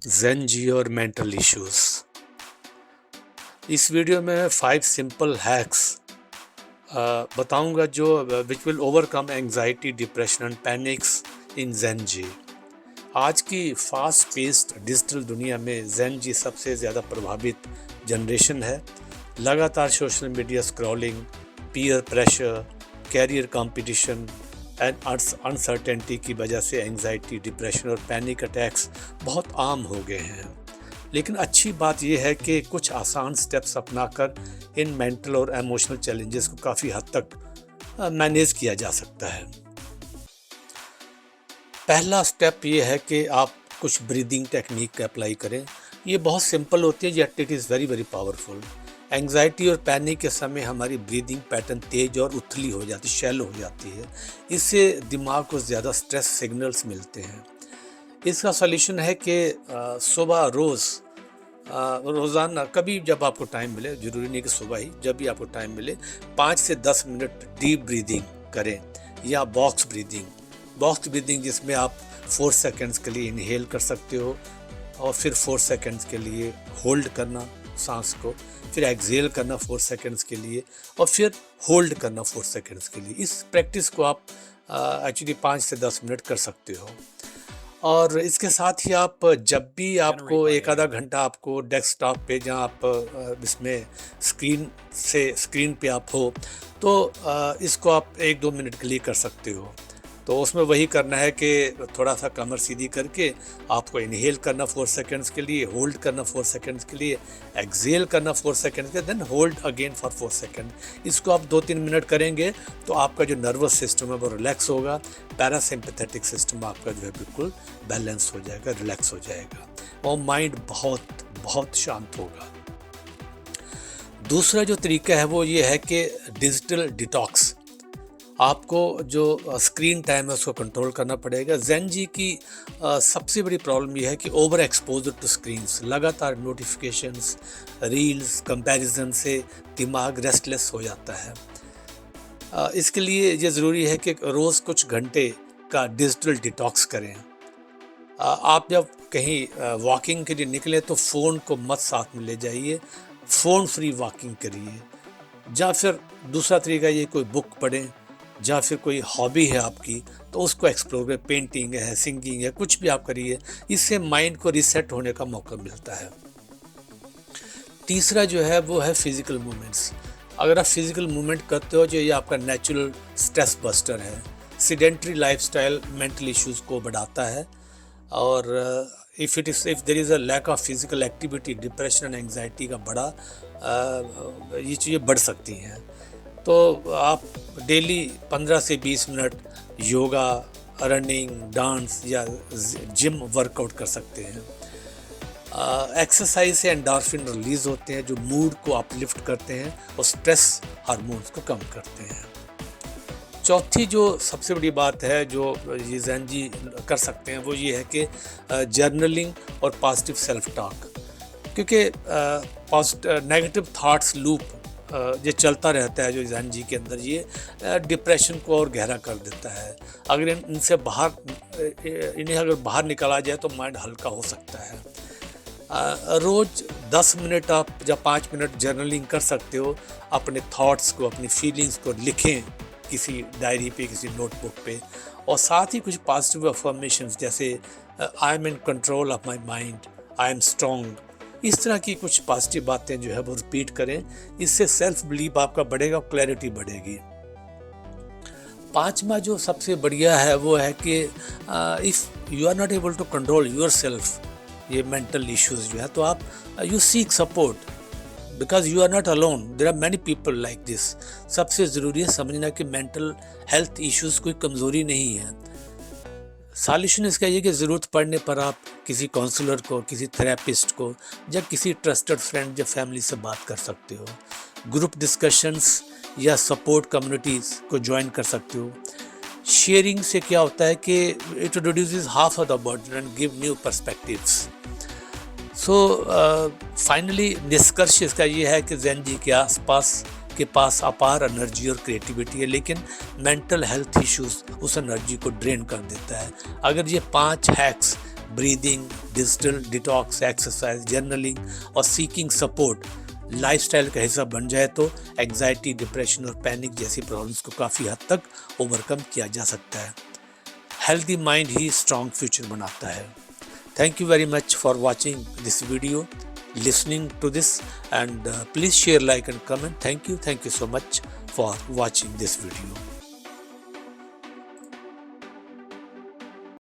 Zen जी और mental issues. इस video में 5 सिंपल हैक्स बताऊंगा जो which will overcome anxiety, depression and panics in Gen Z. आज की फास्ट पेस्ड डिजिटल दुनिया में ज़ेन जी सबसे ज़्यादा प्रभावित जनरेशन है। लगातार social media scrolling, peer pressure, career competition and uncertainty की वजह से एंजाइटी, डिप्रेशन और पैनिक अटैक्स बहुत आम हो गए हैं। लेकिन अच्छी बात यह है कि कुछ आसान स्टेप्स अपनाकर इन मेंटल और इमोशनल चैलेंजेस को काफ़ी हद तक मैनेज किया जा सकता है। पहला स्टेप ये है कि आप कुछ ब्रीदिंग टेक्निक का अप्लाई करें। ये बहुत सिंपल होती है yet it is very very powerful. Anxiety और पैनिक के समय हमारी ब्रीदिंग पैटर्न तेज और उथली हो जाती, शैलो हो जाती है। इससे दिमाग को ज़्यादा स्ट्रेस सिग्नल्स मिलते हैं। इसका सॉल्यूशन है कि सुबह रोज़ाना कभी जब आपको टाइम मिले, ज़रूरी नहीं कि सुबह ही, जब भी आपको टाइम मिले 5 से 10 मिनट डीप ब्रीदिंग करें या बॉक्स ब्रीदिंग जिसमें आप 4 सेकंड्स के लिए इनहेल कर सकते हो और फिर 4 सेकंड्स के लिए होल्ड करना सांस को, फिर एक्सहेल करना 4 सेकंड्स के लिए और फिर होल्ड करना 4 सेकंड्स के लिए। इस प्रैक्टिस को आप एक्चुअली 5 से 10 मिनट कर सकते हो। और इसके साथ ही आप जब भी आपको एक आधा घंटा आपको डेस्कटॉप पे जहाँ आप इसमें स्क्रीन पे आप हो तो इसको आप 1-2 मिनट के लिए कर सकते हो। तो उसमें वही करना है कि थोड़ा सा कमर सीधी करके आपको इनहेल करना 4 सेकंड्स के लिए, होल्ड करना 4 सेकंड्स के लिए, एक्सहेल करना 4 सेकंड्स के, then hold again for 4 second. इसको आप 2-3 मिनट करेंगे तो आपका जो नर्वस सिस्टम है वो रिलैक्स होगा, पैरासिम्पैथेटिक सिस्टम आपका जो है बिल्कुल बैलेंस हो जाएगा, रिलैक्स हो जाएगा और माइंड बहुत बहुत शांत होगा। दूसरा जो तरीका है वो ये है कि डिजिटल डिटॉक्स। आपको जो स्क्रीन टाइम है उसको कंट्रोल करना पड़ेगा। ज़ेन जी की सबसे बड़ी प्रॉब्लम यह है कि ओवर एक्सपोजर टू स्क्रीन्स, लगातार नोटिफिकेशंस, रील्स, कंपैरिजन से दिमाग रेस्टलेस हो जाता है। इसके लिए ये ज़रूरी है कि रोज़ कुछ घंटे का डिजिटल डिटॉक्स करें। आप जब कहीं वॉकिंग के लिए निकले तो फ़ोन को मत साथ में ले जाइए, फ़ोन फ्री वॉकिंग करिए। या फिर दूसरा तरीका ये, कोई बुक पढ़ें, या फिर कोई हॉबी है आपकी तो उसको एक्सप्लोर करें, पेंटिंग है, सिंगिंग है, कुछ भी आप करिए। इससे माइंड को रिसेट होने का मौका मिलता है। तीसरा जो है वो है फिजिकल मूवमेंट्स। अगर आप फिजिकल मूवमेंट करते हो जो ये आपका नेचुरल स्ट्रेस बस्टर है। सीडेंटरी लाइफस्टाइल मेंटल इश्यूज को बढ़ाता है और if there is a lack of physical activity, depression and anxiety का ये चीज़ें बढ़ सकती हैं। तो आप डेली 15 से 20 मिनट योगा, रनिंग, डांस या जिम वर्कआउट कर सकते हैं। एक्सरसाइज से एंडोर्फिन रिलीज होते हैं जो मूड को अपलिफ्ट करते हैं और स्ट्रेस हार्मोन्स को कम करते हैं। चौथी जो सबसे बड़ी बात है जो ये ज़ेन जी कर सकते हैं वो ये है कि जर्नलिंग और पॉजिटिव सेल्फ टॉक। क्योंकि नेगेटिव थॉट्स लूप ये चलता रहता है जो ज़ेन जी के अंदर, ये डिप्रेशन को और गहरा कर देता है। अगर इन्हें अगर बाहर निकाला जाए तो माइंड हल्का हो सकता है। रोज़ 10 मिनट आप जब 5 मिनट जर्नलिंग कर सकते हो, अपने थॉट्स को, अपनी फीलिंग्स को लिखें किसी डायरी पे, किसी नोटबुक पे, और साथ ही कुछ पॉजिटिव अफर्मेशंस जैसे I am in control of my mind, I am strong, इस तरह की कुछ पॉजिटिव बातें जो है वो रिपीट करें। इससे सेल्फ बिलीव आपका बढ़ेगा, क्लैरिटी बढ़ेगी। पांचवा जो सबसे बढ़िया है वो है कि if you are not able to control yourself, ये मेंटल इश्यूज जो है, तो आप you seek support because you are not alone, there are many people like this. सबसे ज़रूरी है समझना कि मेंटल हेल्थ इश्यूज कोई कमज़ोरी नहीं है। सॉल्यूशन इसका ये कि ज़रूरत पड़ने पर आप किसी काउंसलर को, किसी थेरेपिस्ट को या किसी ट्रस्टेड फ्रेंड या फैमिली से बात कर सकते हो। ग्रुप डिस्कशंस या सपोर्ट कम्युनिटीज़ को ज्वाइन कर सकते हो। शेयरिंग से क्या होता है कि it reduces half of the burden and give new perspectives. So finally निष्कर्ष इसका ये है कि ज़ेन जी के पास अपार एनर्जी और क्रिएटिविटी है, लेकिन मेंटल हेल्थ इश्यूज उस एनर्जी को ड्रेन कर देता है। अगर ये 5 hacks breathing, digital detox, exercise, journaling और सीकिंग सपोर्ट लाइफस्टाइल का हिस्सा बन जाए तो एंजाइटी, डिप्रेशन और पैनिक जैसी प्रॉब्लम्स को काफ़ी हद तक ओवरकम किया जा सकता है। हेल्दी माइंड ही स्ट्रॉन्ग फ्यूचर बनाता है। Thank you very much for watching this video, listening to this, and please share, like and comment. Thank you so much for watching this video.